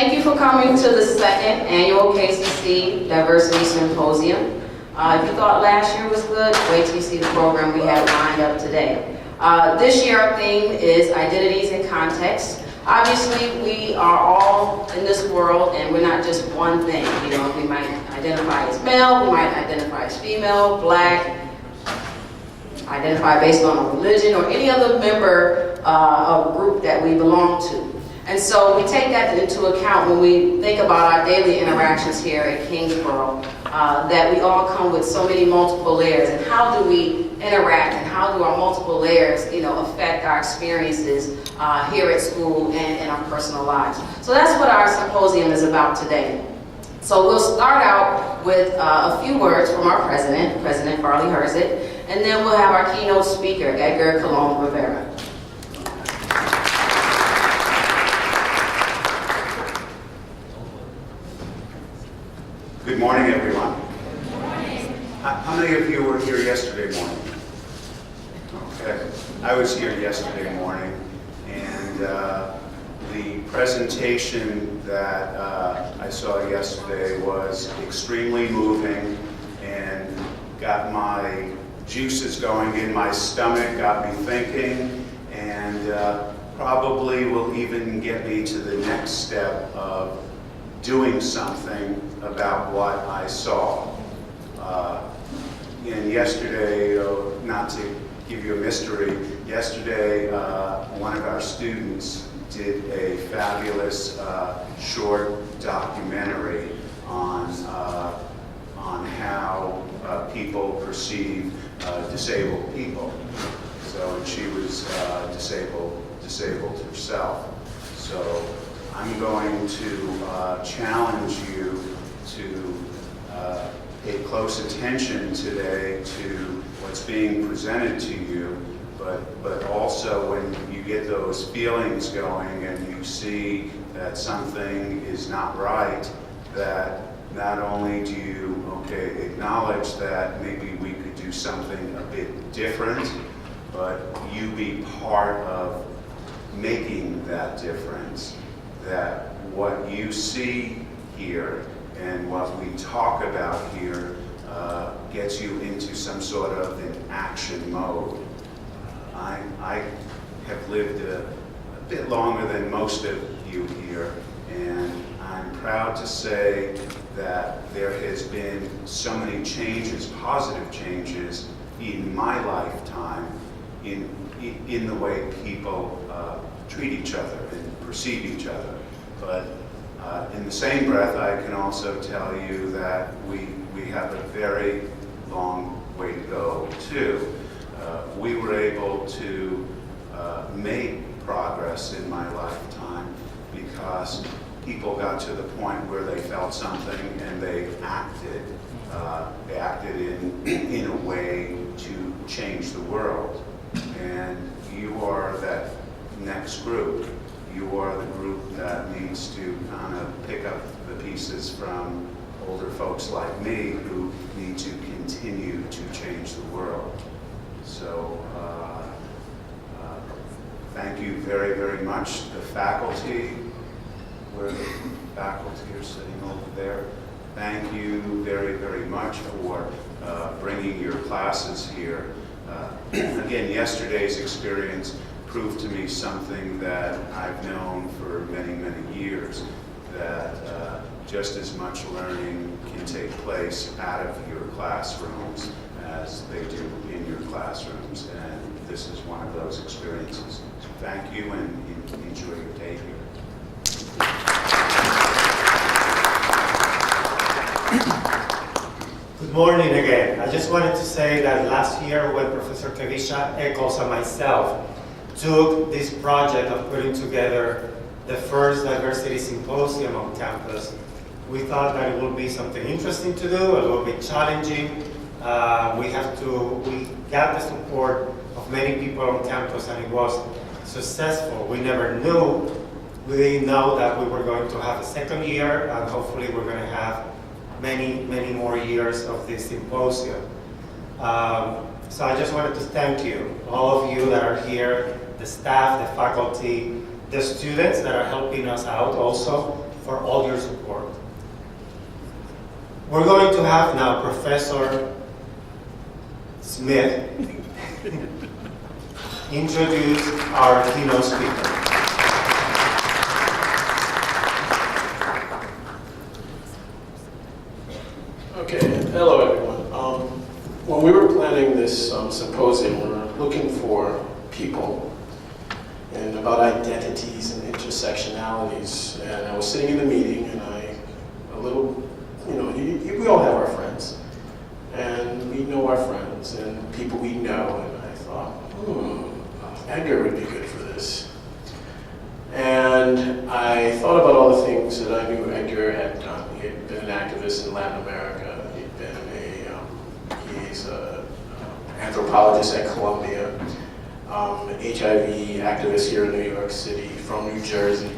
Thank you for coming to the second annual KCC Diversity Symposium. If you thought last year was good, wait till you see the program we have lined up today. This year our theme is Identities and Context. Obviously, we are all in this world and we're not just one thing. You know, we might identify as male, we might identify as female, black, identify based on a religion or any other member of a group that we belong to. And so we take that into account when we think about our daily interactions here at Kingsborough, that we all come with so many multiple layers, and how do we interact and how do our multiple layers, affect our experiences here at school and in our personal lives. So that's what our symposium is about today. So we'll start out with a few words from our president, President Farley Herzig, and then we'll have our keynote speaker, Edgar Colón Rivera. Good morning, everyone. Good morning. How many of you were here yesterday morning? Okay. I was here yesterday morning, and the presentation that I saw yesterday was extremely moving and got my juices going in my stomach, got me thinking, and probably will even get me to the next step of doing something about what I saw. And yesterday, not to give you a mystery, yesterday one of our students did a fabulous short documentary on how people perceive disabled people. So, and she was disabled herself. So I'm going to challenge you to pay close attention today to what's being presented to you, but also when you get those feelings going and you see that something is not right, that not only do you acknowledge that maybe we could do something a bit different, but you be part of making that difference. That what you see here and what we talk about here gets you into some sort of an action mode. I have lived a bit longer than most of you here, and I'm proud to say that there has been so many changes, positive changes in my lifetime in the way people treat each other and perceive each other. But in the same breath, I can also tell you that we have a very long way to go too. We were able to make progress in my lifetime because people got to the point where they felt something and they acted. They acted in a way to change the world. And you are that next group. You are the group that needs to kind of pick up the pieces from older folks like me who need to continue to change the world. So thank you very, very much. The faculty, where the faculty are sitting over there, thank you very, very much for bringing your classes here. Again, yesterday's experience proved to me something that I've known for many, many years, that just as much learning can take place out of your classrooms as they do in your classrooms, and this is one of those experiences. So thank you and enjoy your day here. Good morning again. I just wanted to say that last year when Professor Kevisha Eccles and myself took this project of putting together the first diversity symposium on campus, we thought that it would be something interesting to do, a little bit challenging. We got the support of many people on campus and it was successful. We didn't know that we were going to have a second year, and hopefully we're going to have many, many more years of this symposium. So I just wanted to thank you, all of you that are here, the staff, the faculty, the students that are helping us out also, for all your support. We're going to have now Professor Smith introduce our keynote speaker. Okay, hello everyone. When we were planning this symposium, we were looking for people and about identities and intersectionalities. And I was sitting in the meeting and we all have our friends. And we know our friends and people we know. And I thought, Edgar would be good for this. And I thought about all the things that I knew Edgar had done. He had been an activist in Latin America. He's an anthropologist at Columbia, HIV activist here in New York City, from New Jersey,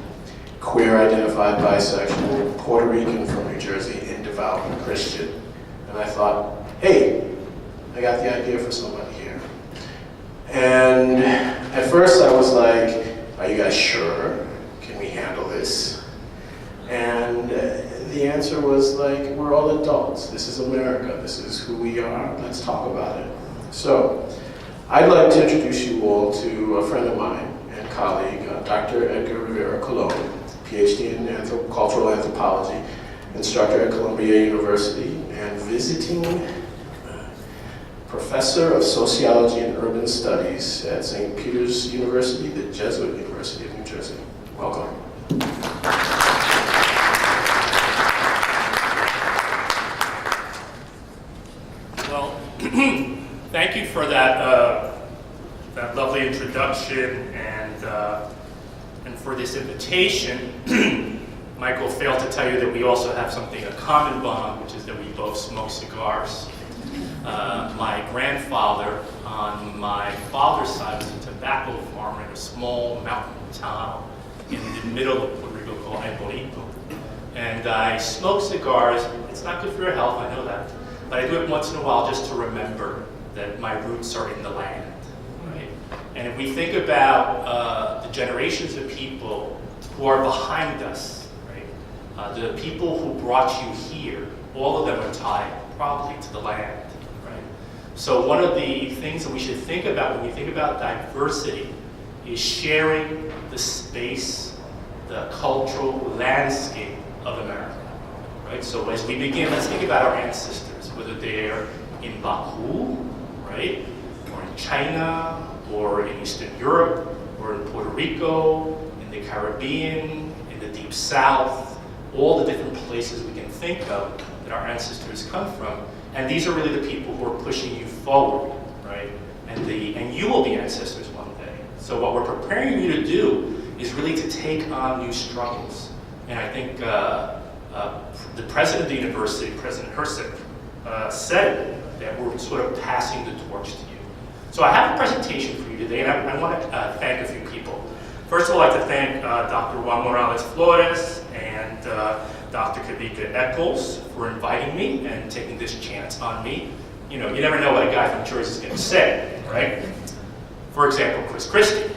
queer identified bisexual, Puerto Rican from New Jersey, and devout Christian. And I thought, hey, I got the idea for somebody here. And at first I was like, are you guys sure? Can we handle this? And the answer was like, we're all adults. This is America. This is who we are. Let's talk about it. So I'd like to introduce you all to a friend of mine and colleague, Dr. Edgar Rivera, Colón, PhD in cultural anthropology, instructor at Columbia University, and visiting professor of sociology and urban studies at St. Peter's University, the Jesuit University of New Jersey. Welcome. Well, thank you for that lovely introduction and for this invitation. Michael failed to tell you that we also have something, a common bond, which is that we both smoke cigars. My grandfather on my father's side was a tobacco farmer in a small mountain town in the middle of Puerto Rico called Ebolito. And I smoke cigars. It's not good for your health, I know that. But I do it once in a while just to remember that my roots are in the land, right? And if we think about the generations of people who are behind us, right? The people who brought you here, all of them are tied probably to the land, right? So one of the things that we should think about when we think about diversity is sharing the space, the cultural landscape of America, right? So as we begin, let's think about our ancestors, whether they're in Baku, right? Or in China, or in Eastern Europe, or in Puerto Rico, in the Caribbean, in the Deep South, all the different places we can think of that our ancestors come from. And these are really the people who are pushing you forward, right? And you will be ancestors one day. So what we're preparing you to do is really to take on new struggles. And I think the president of the university, President Hersek, said that we're sort of passing the torch to you. So I have a presentation for you today, and I want to thank a few people. First of all, I'd like to thank Dr. Juan Morales Flores and Dr. Kavika Eccles for inviting me and taking this chance on me. You know, you never know what a guy from Jersey is going to say, right? For example, Chris Christie,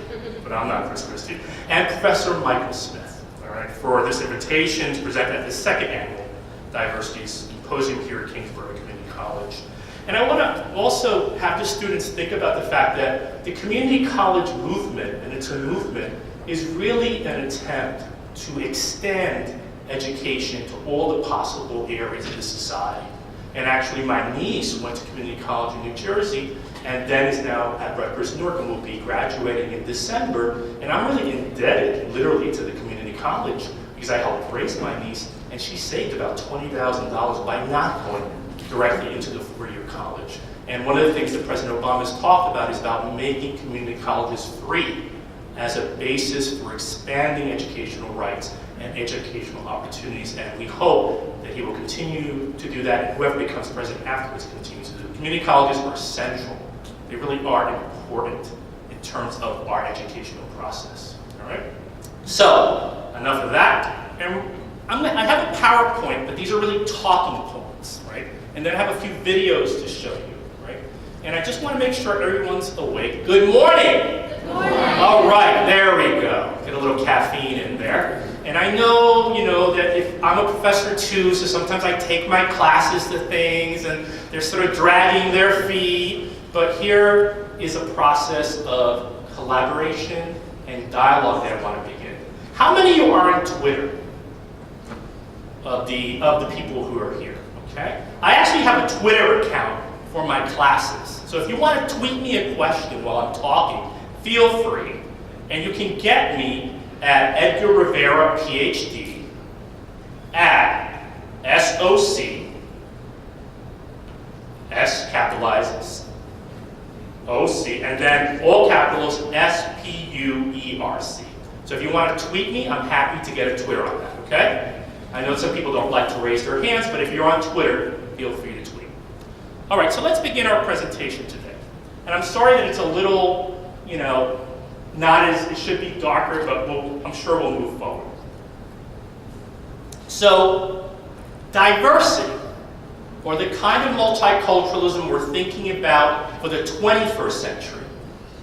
but I'm not Chris Christie, and Professor Michael Smith, all right, for this invitation to present at the second annual Diversity Symposium here at Kingsborough Community College. And I want to also have the students think about the fact that the community college movement, and it's a movement, is really an attempt to extend education to all the possible areas of the society. And actually my niece went to community college in New Jersey and then is now at Rutgers Newark and will be graduating in December. And I'm really indebted literally to the community college because I helped raise my niece and she saved about $20,000 by not going directly into the four-year college. And one of the things that President Obama has talked about is about making community colleges free as a basis for expanding educational rights and educational opportunities. And we hope that he will continue to do that, and whoever becomes president afterwards continues to do it. Community colleges are central. They really are important in terms of our educational process. All right? So, enough of that. And I have a PowerPoint, but these are really talking points, right? And then I have a few videos to show you, right? And I just want to make sure everyone's awake. Good morning! Good morning! All right, there we go. Get a little caffeine in there. And I know, that if I'm a professor too, so sometimes I take my classes to things and they're sort of dragging their feet, but here is a process of collaboration and dialogue that I want to begin. How many of you are on Twitter of the people who are here, okay? I actually have a Twitter account for my classes. So if you want to tweet me a question while I'm talking, feel free. And you can get me at Edgar Rivera, PhD, at SOC, S capitalizes, OC, and then all capitals, SPUERC. So if you want to tweet me, I'm happy to get a Twitter on that, okay? I know some people don't like to raise their hands, but if you're on Twitter, feel free to tweet. All right, so let's begin our presentation today. And I'm sorry that it's a little, not as, it should be darker, but I'm sure we'll move forward. So, diversity, or the kind of multiculturalism we're thinking about for the 21st century,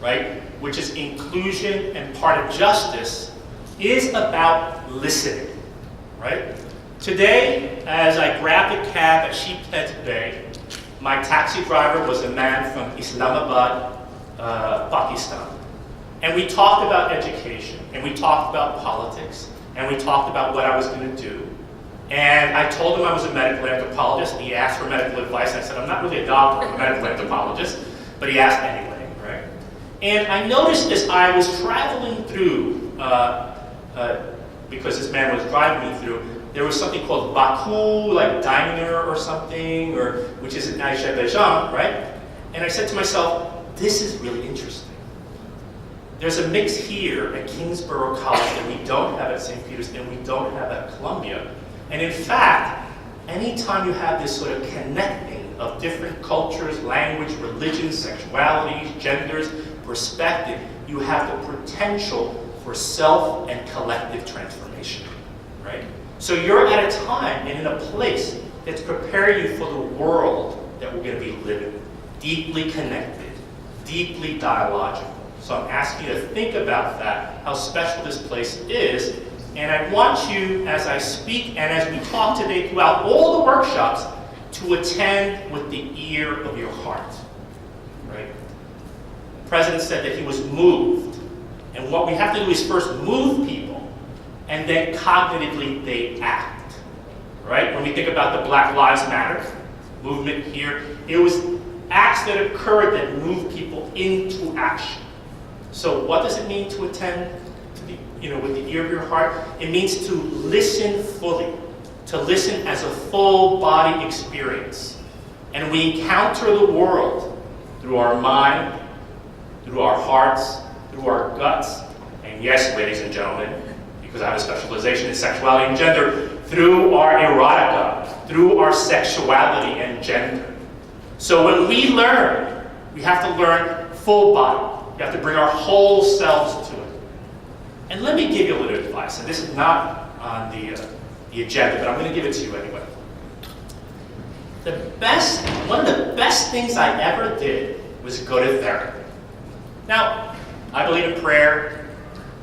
right, which is inclusion and part of justice, is about listening, right? Today, as I grabbed a cab at Sheephead Bay, my taxi driver was a man from Islamabad, Pakistan. And we talked about education, and we talked about politics, and we talked about what I was going to do. And I told him I was a medical anthropologist, and he asked for medical advice. I said, I'm not really a doctor, I'm a medical anthropologist, but he asked anyway, right? And I noticed as I was traveling through, because this man was driving me through, there was something called Baku, like diner or something, which is in Azerbaijan, right? And I said to myself, this is really interesting. There's a mix here at Kingsborough College that we don't have at St. Peter's and we don't have at Columbia. And in fact, anytime you have this sort of connecting of different cultures, language, religions, sexualities, genders, perspective, you have the potential for self and collective transformation, right? So you're at a time and in a place that's preparing you for the world that we're going to be living, deeply connected, deeply dialogical. So I'm asking you to think about that, how special this place is. And I want you, as I speak and as we talk today throughout all the workshops, to attend with the ear of your heart, right? The president said that he was moved. And what we have to do is first move people, and then cognitively they act, right? When we think about the Black Lives Matter movement here, it was acts that occurred that moved people into action. So what does it mean to attend to the, with the ear of your heart? It means to listen fully, to listen as a full body experience. And we encounter the world through our mind, through our hearts, through our guts, and yes, ladies and gentlemen, because I have a specialization in sexuality and gender, through our erotica, through our sexuality and gender. So when we learn, we have to learn full body. We have to bring our whole selves to it. And let me give you a little advice, and this is not on the agenda, but I'm going to give it to you anyway. One of the best things I ever did was go to therapy. Now, I believe in prayer,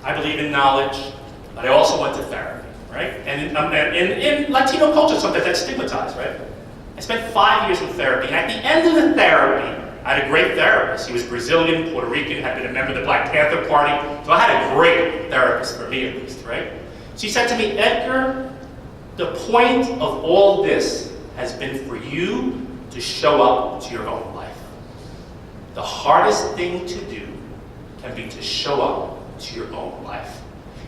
I believe in knowledge, but I also went to therapy, right? And in Latino culture, sometimes that's stigmatized, right? I spent 5 years in therapy, and at the end of the therapy, I had a great therapist. He was Brazilian, Puerto Rican, had been a member of the Black Panther Party, so I had a great therapist, for me at least, right? She said to me, Edgar, the point of all this has been for you to show up to your own life. The hardest thing to do can be to show up to your own life.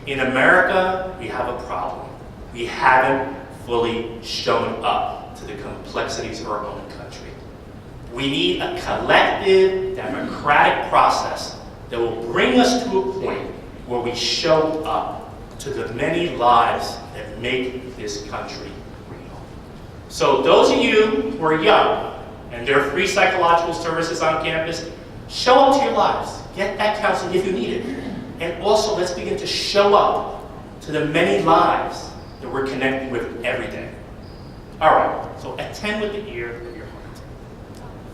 In America, we have a problem. We haven't fully shown up to the complexities of our own country. We need a collective, democratic process that will bring us to a point where we show up to the many lives that make this country real. So those of you who are young, and there are free psychological services on campus, show up to your lives. Get that counseling if you need it. And also, let's begin to show up to the many lives that we're connecting with every day. All right, so attend with the ear of your heart.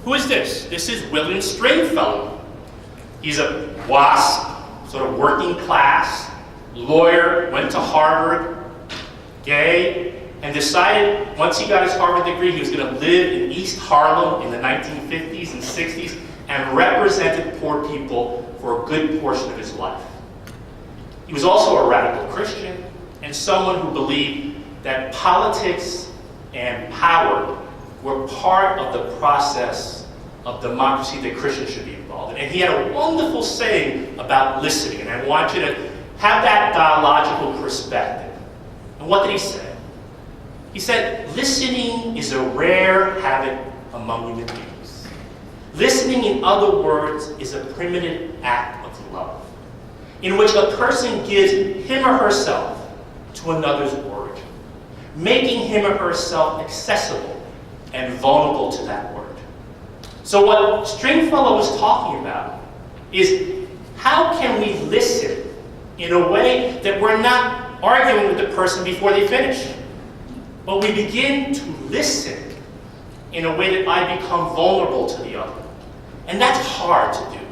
Who is this? This is William Stringfellow. He's a WASP, sort of working class, lawyer, went to Harvard, gay, and decided once he got his Harvard degree, he was going to live in East Harlem in the 1950s and 60s and represented poor people for a good portion of his life. He was also a radical Christian and someone who believed that politics and power were part of the process of democracy that Christians should be involved in. And he had a wonderful saying about listening, and I want you to have that dialogical perspective. And what did he say? He said, listening is a rare habit among human beings. Listening, in other words, is a primitive act of love, in which a person gives him or herself to another's word, making him or herself accessible and vulnerable to that word. So what Stringfellow was talking about is how can we listen in a way that we're not arguing with the person before they finish, but we begin to listen in a way that I become vulnerable to the other. And that's hard to do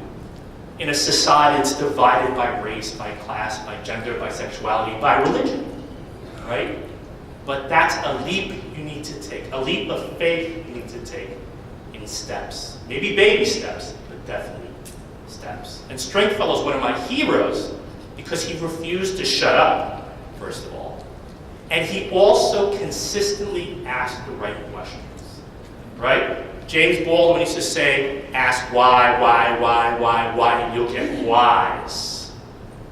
in a society that's divided by race, by class, by gender, by sexuality, by religion, right? But that's a leap you need to take, a leap of faith you need to take in steps. Maybe baby steps, but definitely steps. And Stringfellow is one of my heroes because he refused to shut up, first of all. And he also consistently asked the right questions, right? James Baldwin used to say, ask why, and you'll get whys,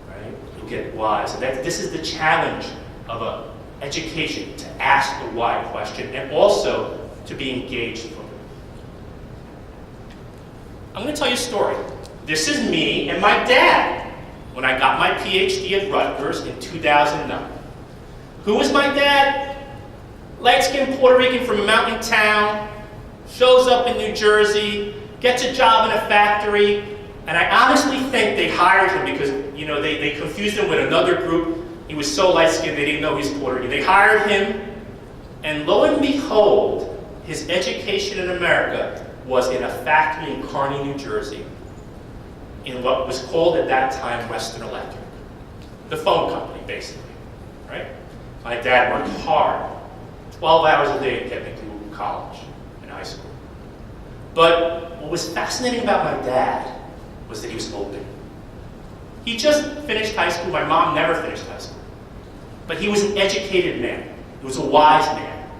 right? You'll get whys. And this is the challenge of an education, to ask the why question and also to be engaged from it. I'm going to tell you a story. This is me and my dad when I got my PhD at Rutgers in 2009. Who was my dad? Light-skinned Puerto Rican from a mountain town, shows up in New Jersey, gets a job in a factory, and I honestly think they hired him because, you know, they confused him with another group. He was so light-skinned they didn't know he was Puerto Rican. They hired him, and lo and behold, his education in America was in a factory in Kearney, New Jersey, in what was called at that time Western Electric, the phone company, basically, right? My dad worked hard, 12 hours a day to get me through college and high school. But what was fascinating about my dad was that he was open. He just finished high school. My mom never finished high school. But he was an educated man. He was a wise man.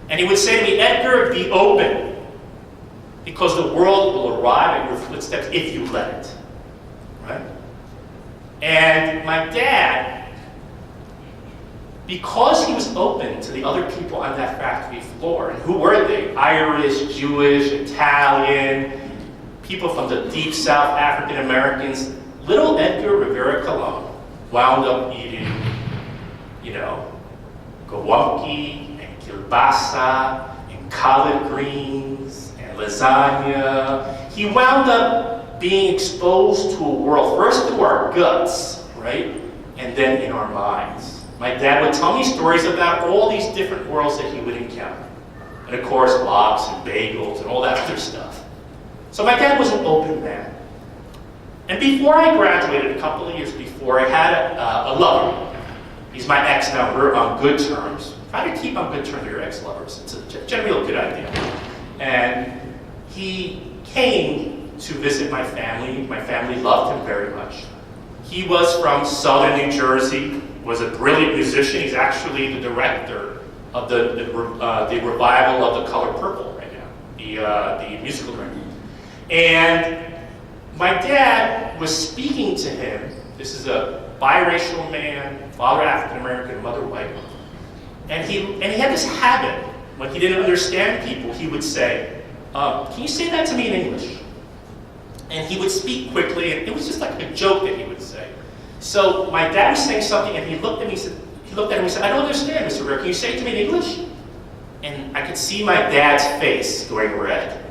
And he would say to me, Edgar, be open, because the world will arrive at your footsteps if you let it. Right? And my dad, because he was open to the other people on that factory floor, and who were they? Irish, Jewish, Italian, people from the deep South, African Americans. Little Edgar Rivera Colón wound up eating, you know, gawamki and kielbasa and collard greens and lasagna. He wound up being exposed to a world, first through our guts, right, and then in our minds. My dad would tell me stories about all these different worlds that he would encounter. And of course, lox and bagels and all that other stuff. So my dad was an open man. And before I graduated, a couple of years before, I had a lover. He's my ex now. We're on good terms. Try to keep on good terms with your ex-lovers. It's generally a good idea. And he came to visit my family. My family loved him very much. He was from southern New Jersey, was a brilliant musician. He's actually the director of the revival of The Color Purple right now, the musical director. And my dad was speaking to him. This is a biracial man, father African American, mother white. And he had this habit, when he didn't understand people, he would say, can you say that to me in English? And he would speak quickly, and it was just like a joke that he would say. So my dad was saying something, and he looked at me and said, I don't understand, Mr. Rivera, can you say it to me in English? And I could see my dad's face going red,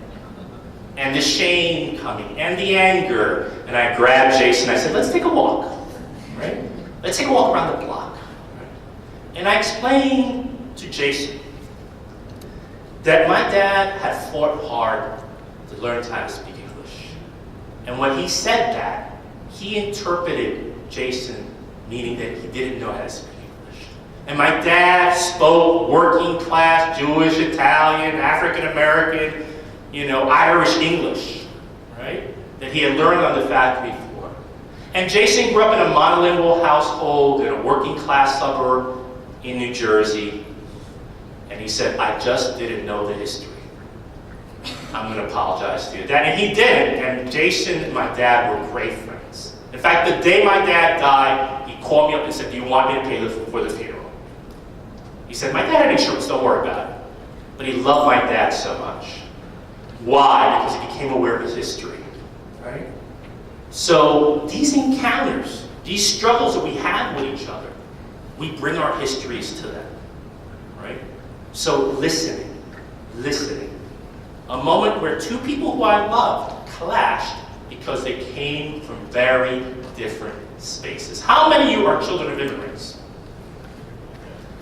and the shame coming, and the anger. And I grabbed Jason, I said, let's take a walk, right? Let's take a walk around the block. Right? And I explained to Jason that my dad had fought hard to learn how to speak English. And when he said that, he interpreted Jason meaning that he didn't know how to speak English. And my dad spoke working class, Jewish, Italian, African American, Irish English, right? That he had learned on the factory floor. And Jason grew up in a monolingual household in a working class suburb in New Jersey. And he said, I just didn't know the history. I'm going to apologize to you, Dad. And he didn't. And Jason and my dad were great friends. In fact, the day my dad died, he called me up and said, do you want me to pay for the funeral? He said, my dad had insurance, don't worry about it. But he loved my dad so much. Why? Because he became aware of his history, right? So these encounters, these struggles that we have with each other, we bring our histories to them, right? So listening. A moment where two people who I loved clashed because they came from very different spaces. How many of you are children of immigrants?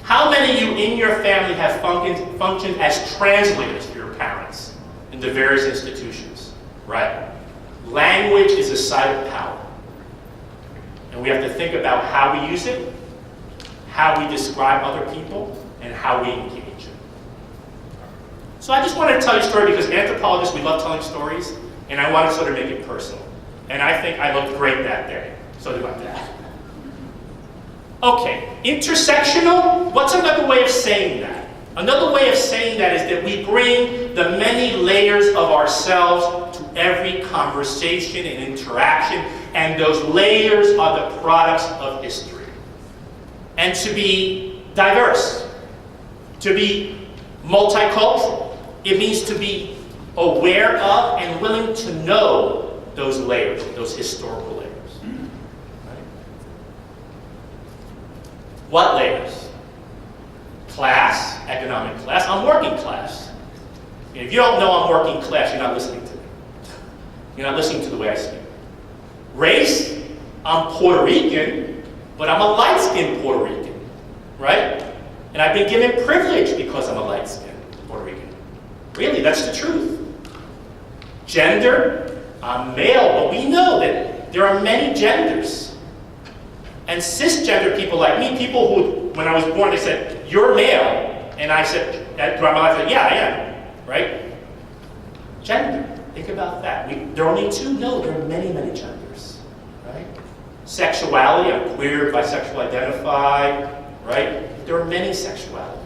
How many of you in your family have functioned as translators for your parents in the various institutions? Right. Language is a site of power. And we have to think about how we use it, how we describe other people, and how we engage it. So I just wanted to tell you a story because anthropologists, we love telling stories, and I want to sort of make it personal. And I think I looked great that day. So did my dad. Okay, intersectional, what's another way of saying that? Another way of saying that is that we bring the many layers of ourselves to every conversation and interaction, and those layers are the products of history. And to be diverse, to be multicultural, it means to be aware of and willing to know those layers, those historical layers. Right? What layers? Class, economic class. I'm working class. And if you don't know I'm working class, you're not listening to me. You're not listening to the way I speak. Race, I'm Puerto Rican, but I'm a light-skinned Puerto Rican, right? And I've been given privilege because I'm a light-skinned Puerto Rican. Really, that's the truth. Gender, I'm male, but we know that there are many genders. And cisgender people like me, people who, when I was born, they said, you're male. And I said, throughout my life, I said, yeah, I am, right? Gender, think about that. There are only two? No, there are many, many genders, right? Sexuality, I'm queer, bisexual identified, right? There are many sexualities.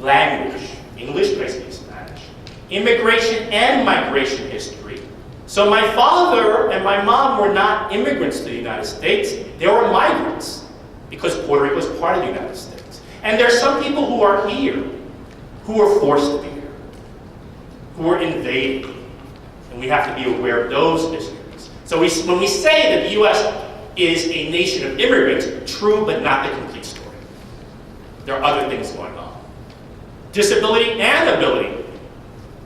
Language, English, but I speak Spanish. Immigration and migration history. So my father and my mom were not immigrants to the United States. They were migrants because Puerto Rico was part of the United States. And there are some people who are here who were forced to be here, who were invaded. And we have to be aware of those histories. So when we say that the U.S. is a nation of immigrants, true but not the complete story. There are other things going on. Disability and ability.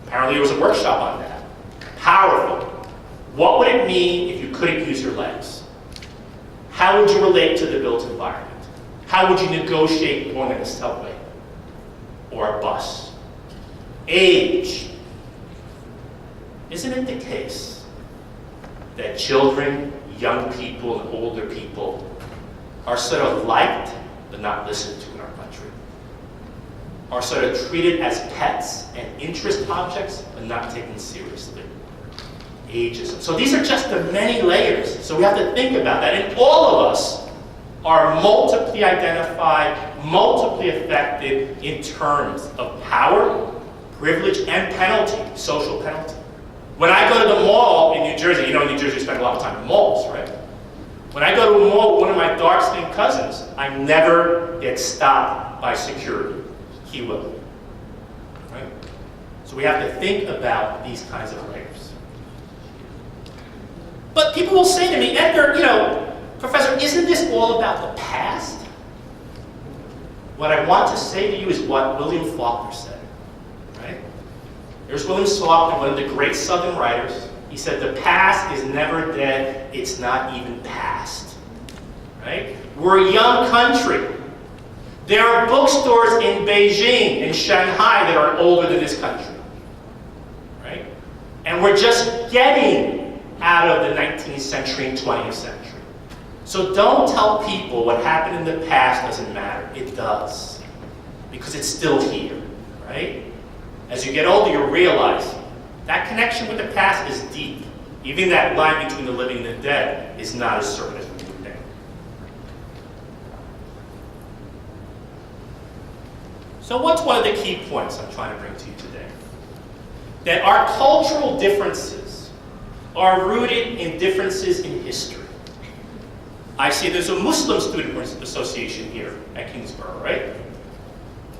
Apparently there was a workshop on that. Powerful. What would it mean if you couldn't use your legs? How would you relate to the built environment? How would you negotiate going on a subway or a bus? Age. Isn't it the case that children, young people, and older people are sort of liked but not listened to in our country? Are sort of treated as pets and interest objects but not taken seriously? Ageism. So these are just the many layers. So we have to think about that. And all of us are multiply identified, multiply affected in terms of power, privilege, and penalty, social penalty. When I go to the mall in New Jersey, you know in New Jersey we spend a lot of time in malls, right? When I go to a mall with one of my dark-skinned cousins, I never get stopped by security. He will. Right? So we have to think about these kinds of layers. But people will say to me, Edgar, Professor, isn't this all about the past? What I want to say to you is what William Faulkner said. Right? There's William Faulkner, one of the great Southern writers. He said, the past is never dead, it's not even past. Right? We're a young country. There are bookstores in Beijing and Shanghai that are older than this country. Right? And we're just getting out of the 19th century and 20th century. So don't tell people what happened in the past doesn't matter. It does. Because it's still here, right? As you get older, you realize that connection with the past is deep. Even that line between the living and the dead is not as certain as we would think. So what's one of the key points I'm trying to bring to you today? That our cultural differences are rooted in differences in history. I see there's a Muslim Student Association here at Kingsborough, right?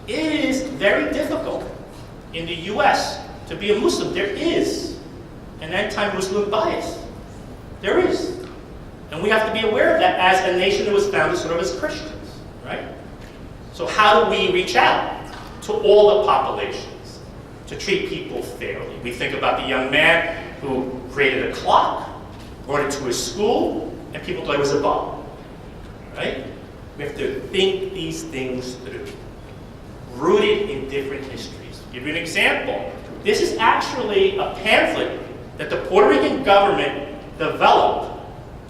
It is very difficult in the US to be a Muslim. There is an anti-Muslim bias. There is. And we have to be aware of that as a nation that was founded sort of as Christians, right? So how do we reach out to all the populations to treat people fairly? We think about the young man who created a clock, brought it to his school, and people thought it was a bomb, right? We have to think these things through, rooted in different histories. I'll give you an example. This is actually a pamphlet that the Puerto Rican government developed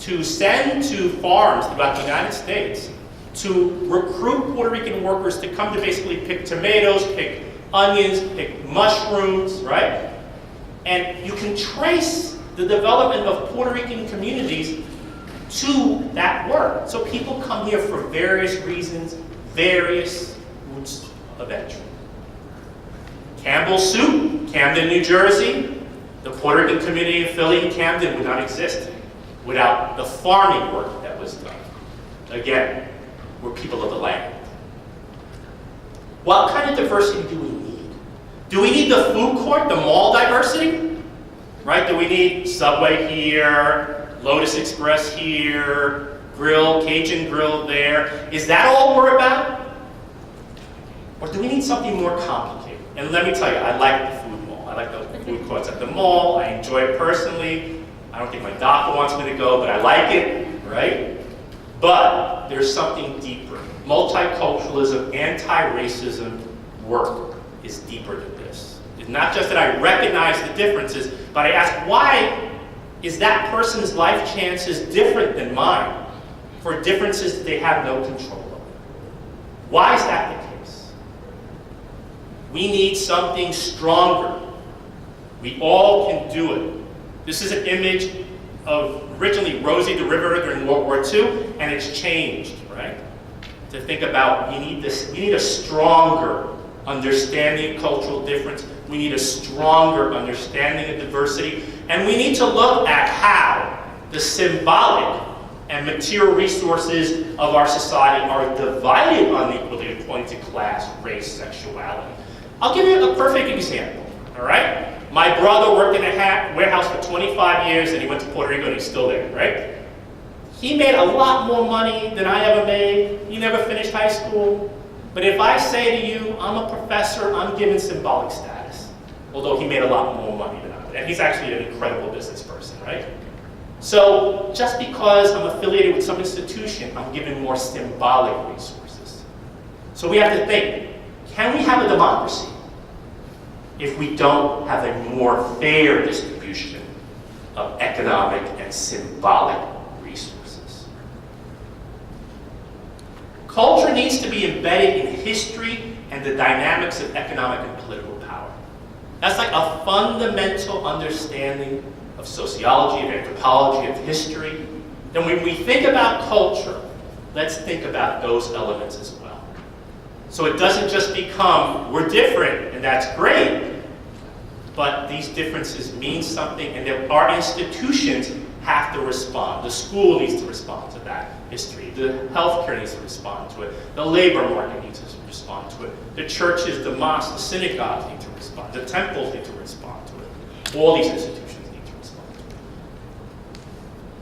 to send to farms throughout the United States to recruit Puerto Rican workers to come to basically pick tomatoes, pick onions, pick mushrooms, right? And you can trace the development of Puerto Rican communities to that work. So people come here for various reasons, various routes of entry. Campbell Soup, Camden, New Jersey. The Puerto Rican community in Philly and Camden would not exist without the farming work that was done. Again, we're people of the land. What kind of diversity do we need? Do we need the food court, the mall diversity? Right? Do we need Subway here, Lotus Express here, Grill, Cajun Grill there? Is that all we're about? Or do we need something more complicated? And let me tell you, I like the food mall. I like the food courts at the mall. I enjoy it personally. I don't think my doctor wants me to go, but I like it, right? But there's something deeper. Multiculturalism, anti-racism work is deeper than this. It's not just that I recognize the differences, but I ask, why is that person's life chances different than mine for differences that they have no control over? Why is that the case? We need something stronger. We all can do it. This is an image of originally Rosie the Riveter during World War II, and it's changed, right? To think about, we need a stronger understanding of cultural difference. We need a stronger understanding of diversity, and we need to look at how the symbolic and material resources of our society are divided unequally according to class, race, sexuality. I'll give you a perfect example, all right? My brother worked in a warehouse for 25 years, and he went to Puerto Rico, and he's still there, right? He made a lot more money than I ever made. He never finished high school. But if I say to you, I'm a professor, I'm given symbolic status. Although he made a lot more money than I did. And he's actually an incredible business person, right? So just because I'm affiliated with some institution, I'm given more symbolic resources. So we have to think, can we have a democracy if we don't have a more fair distribution of economic and symbolic resources? Culture needs to be embedded in history and the dynamics of economic and political power. That's like a fundamental understanding of sociology, of anthropology, of history. Then when we think about culture, let's think about those elements as well. So it doesn't just become, we're different, and that's great, but these differences mean something, and that our institutions have to respond. The school needs to respond to that history. The healthcare needs to respond to it. The labor market needs to respond to it. The churches, the mosques, the synagogues need to respond. The temples need to respond to it. All these institutions need to respond to it.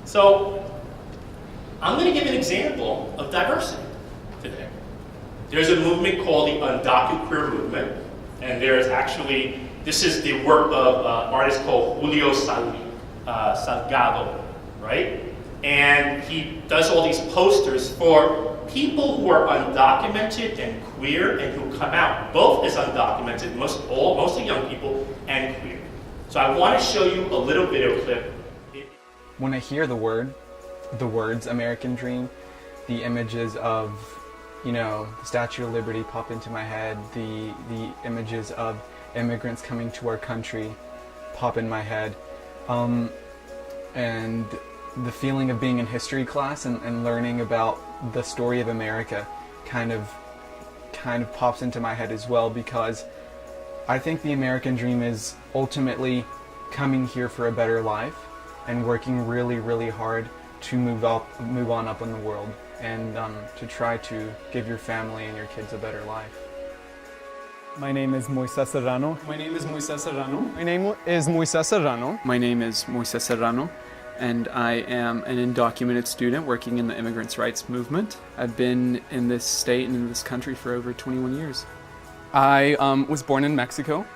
So, I'm going to give an example of diversity today. There's a movement called the Undocumented Queer Movement, and there's actually, this is the work of an artist called Julio Salgado, right? And he does all these posters for people who are undocumented and queer and who come out both as undocumented, mostly young people, and queer. So I want to show you a little video clip. When I hear the word the words American Dream, the images of, you know, the Statue of Liberty pop into my head, the images of immigrants coming to our country pop in my head, and the feeling of being in history class and learning about the story of America kind of pops into my head as well, because I think the American dream is ultimately coming here for a better life and working really, really hard to move on up in the world, and to try to give your family and your kids a better life. My name is Moises Serrano. My name is Moises Serrano. My name is Moises Serrano. My name is Moises Serrano, and I am an undocumented student working in the immigrants' rights movement. I've been in this state and in this country for over 21 years. I was born in Mexico,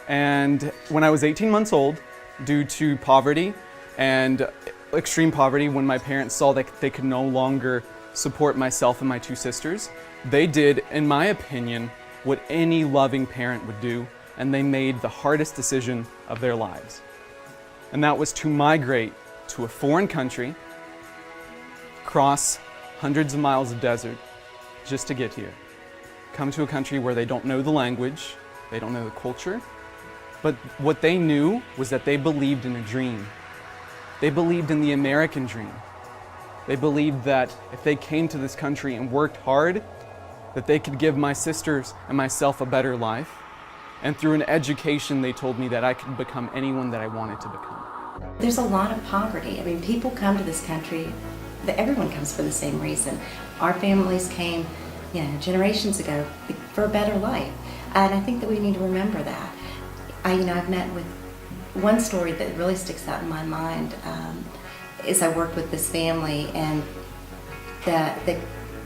and when I was 18 months old, due to poverty and extreme poverty, when my parents saw that they could no longer support myself and my two sisters, they did, in my opinion, what any loving parent would do, and they made the hardest decision of their lives. And that was to migrate to a foreign country, cross hundreds of miles of desert just to get here. Come to a country where they don't know the language, they don't know the culture, but what they knew was that they believed in a dream. They believed in the American dream. They believed that if they came to this country and worked hard, that they could give my sisters and myself a better life. And through an education, they told me that I could become anyone that I wanted to become. There's a lot of poverty. I mean, people come to this country, everyone comes for the same reason. Our families came, generations ago for a better life. And I think that we need to remember that. I've met with one story that really sticks out in my mind is I worked with this family, and the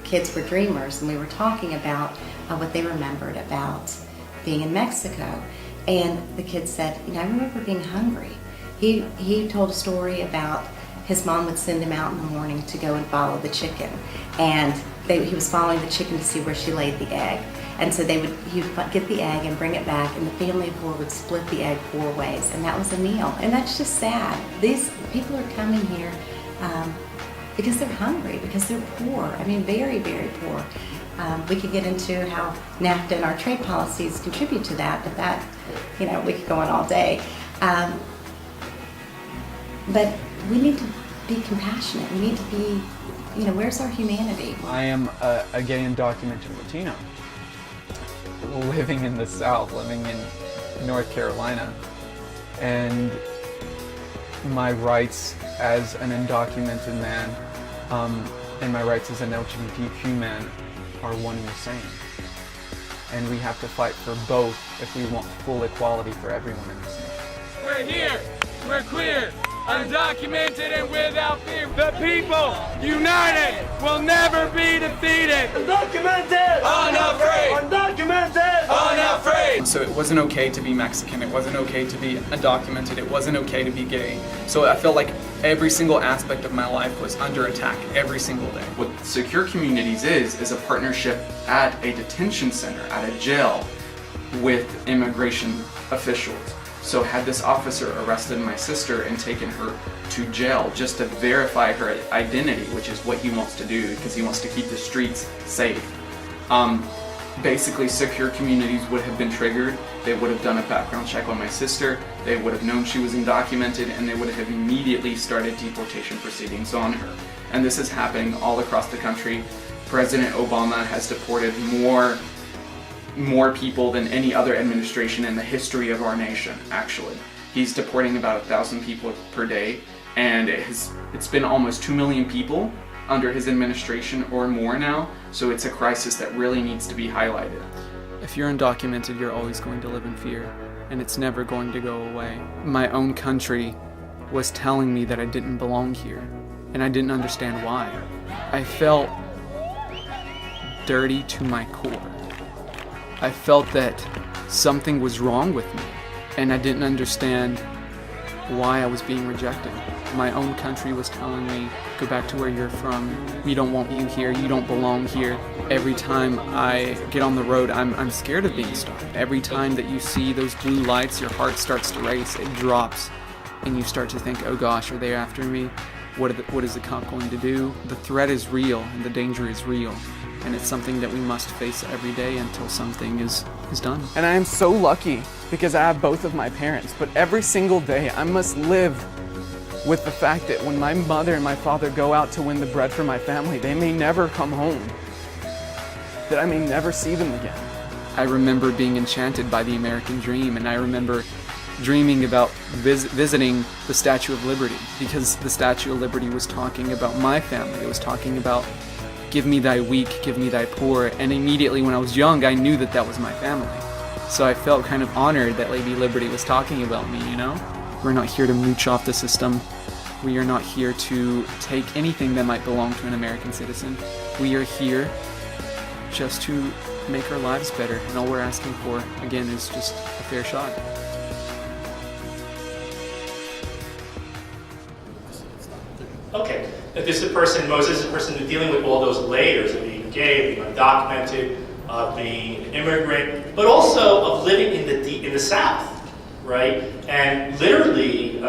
kids were dreamers, and we were talking about what they remembered about being in Mexico. And the kid said, I remember being hungry. He told a story about his mom would send him out in the morning to go and follow the chicken, and he was following the chicken to see where she laid the egg. And so he would get the egg and bring it back, and the family of four would split the egg 4 ways, and that was a meal. And that's just sad. These people are coming here because they're hungry, because they're poor. I mean, very, very poor. We could get into how NAFTA and our trade policies contribute to that, but that, we could go on all day. But we need to be compassionate. We need to be, where's our humanity? I am a gay undocumented Latino, living in the South, living in North Carolina, and my rights as an undocumented man and my rights as an LGBTQ man are one and the same. And we have to fight for both if we want full equality for everyone in this nation. We're here, we're queer, undocumented and without fear. The people, united, will never be defeated. Undocumented, unafraid. Undocumented, unafraid. So it wasn't okay to be Mexican, it wasn't okay to be undocumented, it wasn't okay to be gay. So I felt like every single aspect of my life was under attack every single day. What Secure Communities is a partnership at a detention center, at a jail, with immigration officials. So had this officer arrested my sister and taken her to jail just to verify her identity, which is what he wants to do because he wants to keep the streets safe. Basically, Secure Communities would have been triggered. They would have done a background check on my sister. They would have known she was undocumented, and they would have immediately started deportation proceedings on her. And this is happening all across the country. President Obama has deported more people than any other administration in the history of our nation, actually. He's deporting about 1,000 people per day, and it's been almost 2 million people under his administration or more now, so it's a crisis that really needs to be highlighted. If you're undocumented, you're always going to live in fear, and it's never going to go away. My own country was telling me that I didn't belong here, and I didn't understand why. I felt dirty to my core. I felt that something was wrong with me, and I didn't understand why I was being rejected. My own country was telling me, go back to where you're from, we don't want you here, you don't belong here. Every time I get on the road, I'm scared of being stopped. Every time that you see those blue lights, your heart starts to race, it drops, and you start to think, oh gosh, are they after me? What is the cop going to do? The threat is real and the danger is real. And it's something that we must face every day until something is done. And I am so lucky because I have both of my parents, but every single day I must live with the fact that when my mother and my father go out to win the bread for my family, they may never come home, that I may never see them again. I remember being enchanted by the American dream, and I remember dreaming about visiting the Statue of Liberty, because the Statue of Liberty was talking about my family. It was talking about, give me thy weak, give me thy poor, and immediately when I was young, I knew that that was my family. So I felt kind of honored that Lady Liberty was talking about me, you know? We're not here to mooch off the system. We are not here to take anything that might belong to an American citizen. We are here just to make our lives better, and all we're asking for, again, is just a fair shot. Okay, if this is a person, Moses is a person who's dealing with all those layers of being gay, being undocumented, of being an immigrant, but also of living in the South, right? And literally,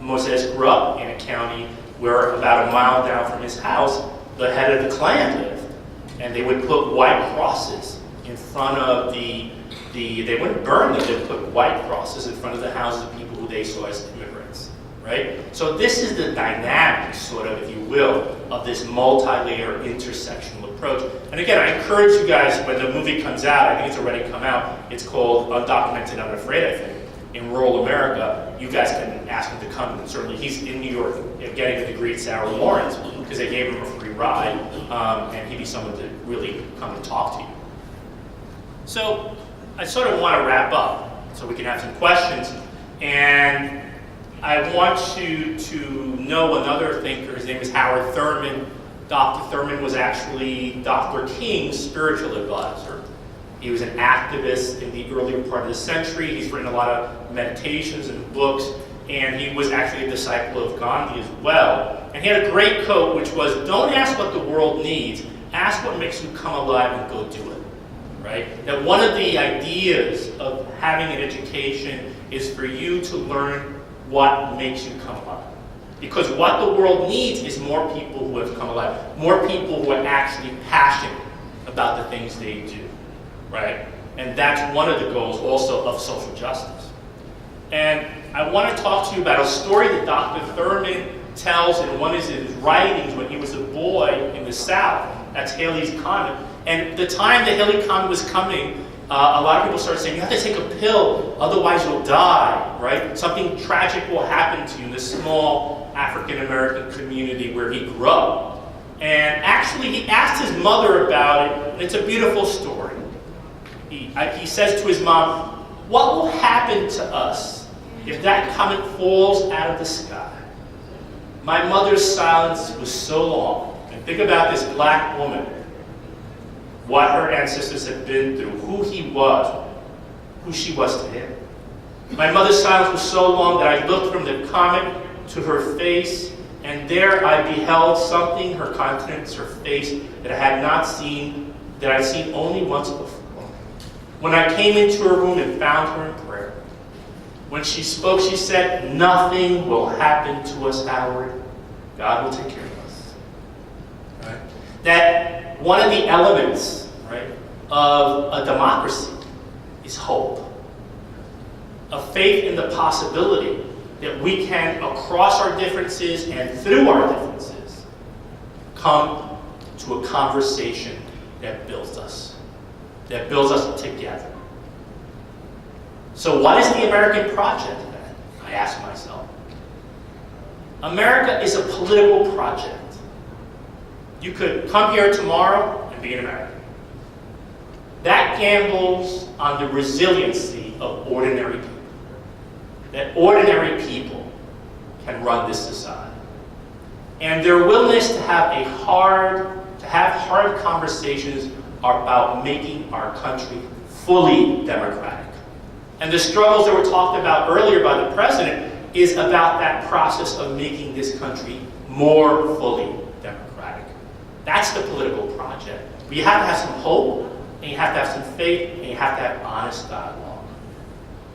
Moses grew up in a county where about a mile down from his house, the head of the Klan lived. And they would put white crosses in front of they wouldn't burn them, they'd put white crosses in front of the houses of people who they saw as immigrants, right? So this is the dynamic, sort of, if you will, of this multi-layer intersectional approach. And again, I encourage you guys, when the movie comes out, I think it's already come out, it's called Undocumented Unafraid, I think, in rural America. You guys can ask him to come, and certainly he's in New York getting a degree at Sarah Lawrence, because they gave him a free ride, and he'd be someone to really come and talk to you. So I sort of want to wrap up so we can have some questions, and I want you to know another thinker. His name is Howard Thurman. Dr. Thurman was actually Dr. King's spiritual advisor. He was an activist in the earlier part of the century. He's written a lot of meditations and books, and he was actually a disciple of Gandhi as well. And he had a great quote, which was, don't ask what the world needs, ask what makes you come alive and go do it, right? That one of the ideas of having an education is for you to learn what makes you come alive. Because what the world needs is more people who have come alive, more people who are actually passionate about the things they do, right? And that's one of the goals also of social justice. And I want to talk to you about a story that Dr. Thurman tells in one of his writings when he was a boy in the South. That's Haley's Comet. And the time that Haley Comet was coming, a lot of people started saying, you have to take a pill, otherwise you'll die, right? Something tragic will happen to you in this small African-American community where he grew up. And actually, he asked his mother about it, and it's a beautiful story. He says to his mom, what will happen to us if that comet falls out of the sky? My mother's silence was so long. And think about this black woman, what her ancestors had been through, who he was, who she was to him. My mother's silence was so long that I looked from the comet to her face, and there I beheld something, her countenance, her face, that I had not seen, that I'd seen only once before. When I came into her room and found her in prayer, when she spoke, she said, nothing will happen to us, Howard. God will take care of us. Right? That one of the elements, right, of a democracy is hope. A faith in the possibility that we can, across our differences and through our differences, come to a conversation that builds us together. So what is the American project then? I ask myself. America is a political project. You could come here tomorrow and be an American. That gambles on the resiliency of ordinary people. That ordinary people can run this society. And their willingness to have hard conversations about making our country fully democratic. And the struggles that were talked about earlier by the president is about that process of making this country more fully democratic. That's the political project. But you have to have some hope, and you have to have some faith, and you have to have honest dialogue.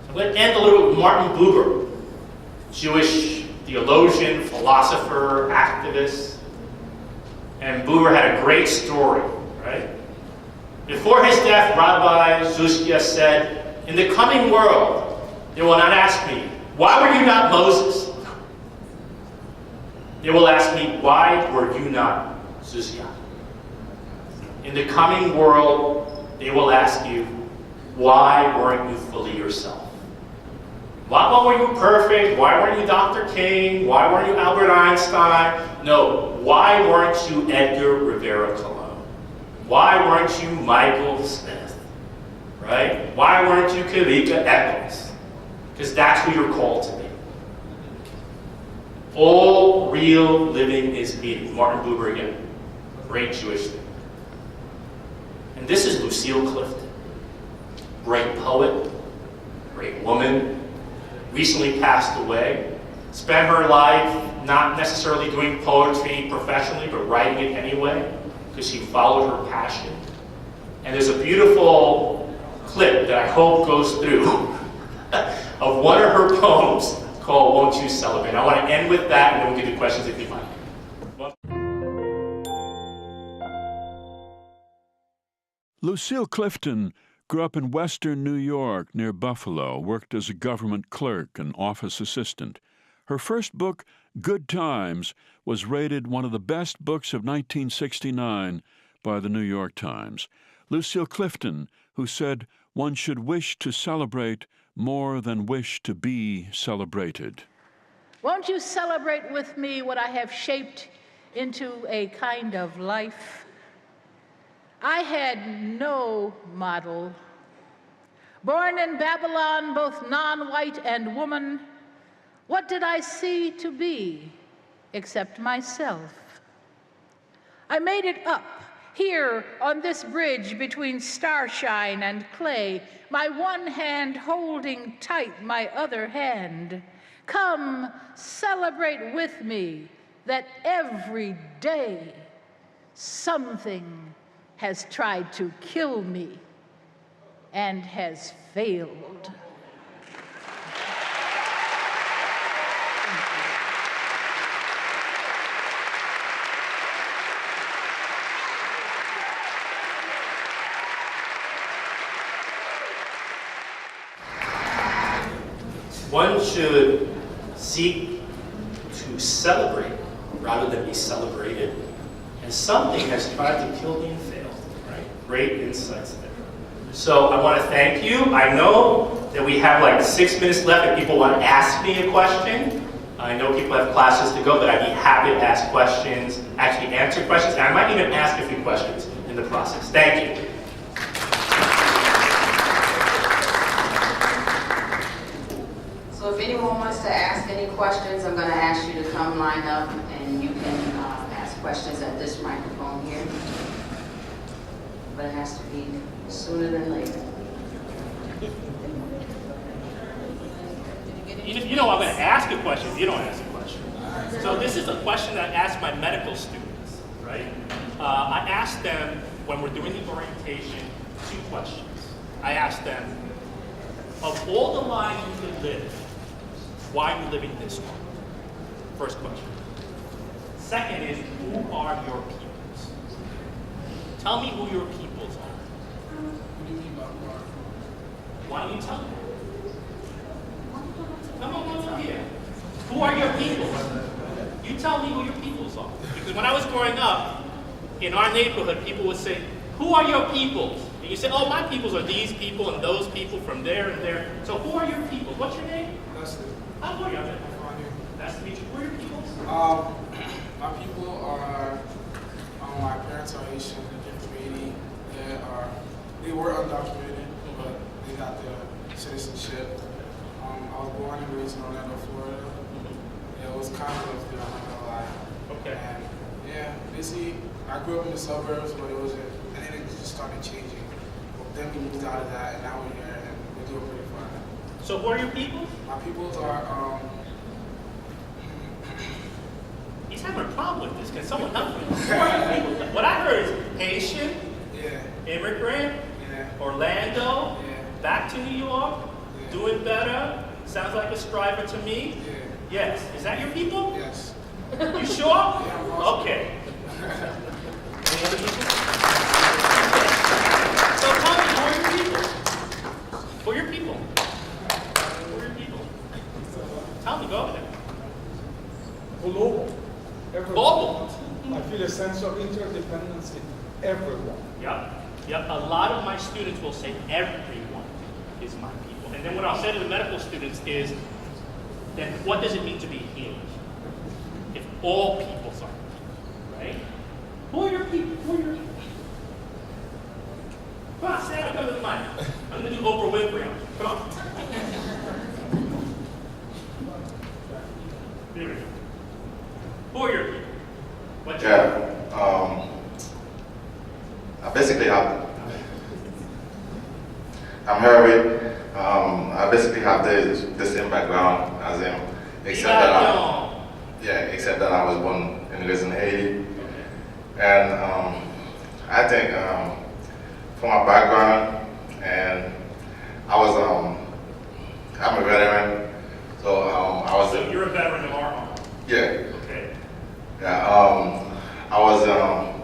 So I'm going to end a little with Martin Buber, Jewish theologian, philosopher, activist. And Buber had a great story, right? Before his death, Rabbi Zuskia said, "In the coming world, they will not ask me, 'Why were you not Moses?' They will ask me, 'Why were you not Zuskia?' In the coming world, they will ask you, 'Why weren't you fully yourself?' Why weren't you perfect? Why weren't you Dr. King? Why weren't you Albert Einstein? No, why weren't you Edgar Rivera Colón? Why weren't you Michael Smith? Right? Why weren't you Kalika Eccles? Because that's who you're called to be. All real living is meaning. Martin Buber again. Great Jewish thing. And this is Lucille Clifton. Great poet, great woman, recently passed away. Spent her life not necessarily doing poetry professionally, but writing it anyway, because she followed her passion. And there's a beautiful clip that I hope goes through of one of her poems called "Won't You Celebrate?" I want to end with that, and then we'll get to questions if you like. Lucille Clifton grew up in western New York near Buffalo, worked as a government clerk and office assistant. Her first book, Good Times, was rated one of the best books of 1969 by the New York Times. Lucille Clifton, who said one should wish to celebrate more than wish to be celebrated. Won't you celebrate with me what I have shaped into a kind of life? I had no model. Born in Babylon, both non-white and woman, what did I see to be except myself? I made it up here on this bridge between starshine and clay, my one hand holding tight my other hand. Come, celebrate with me that every day something has tried to kill me and has failed. One should seek to celebrate rather than be celebrated. And something has tried to kill me and failed. Right? Great insights there. So I want to thank you. I know that we have like 6 minutes left if people want to ask me a question. I know people have classes to go, but I'd be happy to ask questions, actually answer questions, and I might even ask a few questions in the process. Thank you. So if anyone wants to ask any questions, I'm going to ask you to come line up and you can ask questions at this microphone here. But it has to be sooner than later. You know I'm going to ask a question if you don't ask a question. So this is a question that I ask my medical students, right? I ask them, when we're doing the orientation, 2 questions. I ask them, of all the lives you could live, why are you living this one? First question. Second is, who are your peoples? Tell me who your peoples are. Why don't you tell me? Come on here. Who are your peoples? You tell me who your peoples are. Because when I was growing up, in our neighborhood, people would say, who are your peoples? And you say, oh, my peoples are these people and those people from there and there. So who are your peoples? What's your name? Leslie. How are you? Nice to meet you. Who are your peoples? My people are, my parents are Haitian, they're from Haiti. They were undocumented, but they got their citizenship. I was born and raised in Orlando, Florida. Yeah, it was kind of rough there, I'm not gonna lie. Okay. And yeah, basically, I grew up in the suburbs, but it wasn't, and then it just started changing. But then we moved out of that, and now we're here, and we're doing pretty fine. So who are your peoples? My peoples are, He's having a problem with this. Can someone help me? Who are your peoples? What I heard is Haitian, yeah, immigrant, yeah, Orlando, yeah, back to New York, yeah, doing better. Sounds like a striver to me. yeah. Yes. Is that your people? Yes. You sure? Yeah, I'm awesome. Okay. Any other people? So tell me, who are your people? Who are your people? Who are your people? Tell me, go ahead. Global. Everyone. Global. I feel a sense of interdependence in everyone. Yep. Yep. A lot of my students will say everyone is my people. And then what I'll say to the medical students is, then what does it mean to be healed? If all peoples are people, right? Who are your people? Who are your people? Come on, stand up, come to the mic. I'm going to do Oprah Winfrey on you. Come on. Here we go. Who are your people? What's your I basically have, I'm Harvey. I basically have the same background as him, except that I was born and raised in Haiti. And I think for my background, and I'm a veteran, so I was. So you're a veteran of our army? Yeah. Okay. Yeah. I was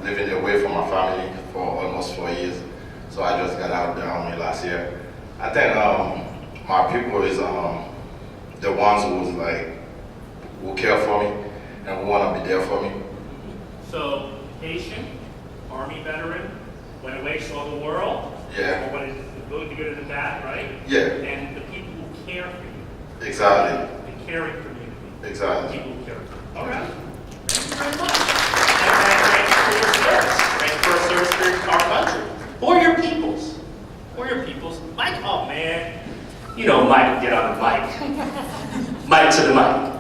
living away from my family for almost 4 years, so I just got out of the army last year. I think my people is the ones who care for me and who want to be there for me. So, Haitian, Army veteran, went away, saw the world. Yeah. What is the good, the good, and the bad, right? Yeah. And the people who care for you. Exactly. The caring community. Exactly. People who care for you. All right. Thank you very much. And thank you for your service. Thank you for your service for our country. Who are your peoples? Who are your peoples? Mike, oh man. You know Mike, get on the mic. Mike to the mic.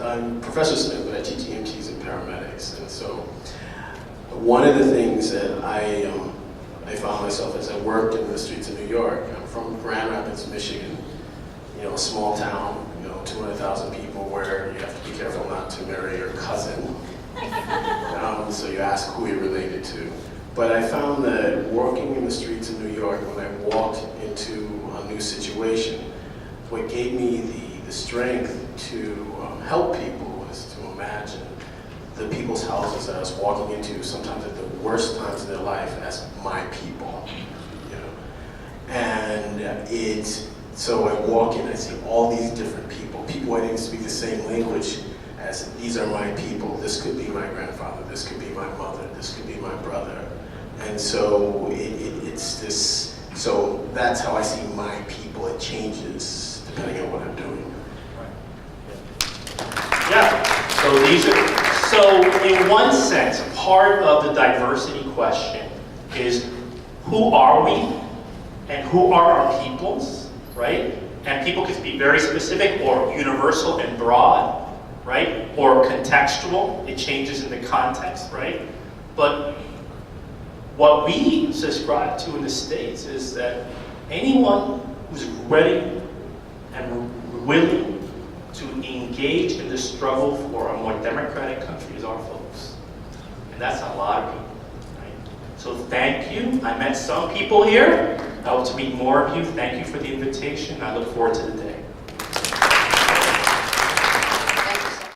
I'm Professor Smith, but I teach EMTs and paramedics, and so one of the things that I found myself as I worked in the streets of New York. I'm from Grand Rapids, Michigan, a small town, 200,000 people, where you have to be careful not to marry your cousin. So you ask who you're related to. But I found that working in the streets of New York, when I walked into a new situation, what gave me the strength to help people was to imagine the people's houses that I was walking into, sometimes at the worst times in their life, as my people. And so I walk in, I see all these different people I didn't speak the same language as. These are my people. This could be my grandfather. This could be my mother. This could be my brother. And so it's this. So that's how I see my people. It changes depending on what I'm doing. Yeah. So in one sense, part of the diversity question is who are we and who are our peoples, right? And people can be very specific or universal and broad, right? Or contextual, it changes in the context, right? But what we subscribe to in the States is that anyone who's ready and willing to engage in the struggle for a more democratic country is our folks. And that's a lot of people, right? So thank you. I met some people here. I hope to meet more of you. Thank you for the invitation. I look forward to the day.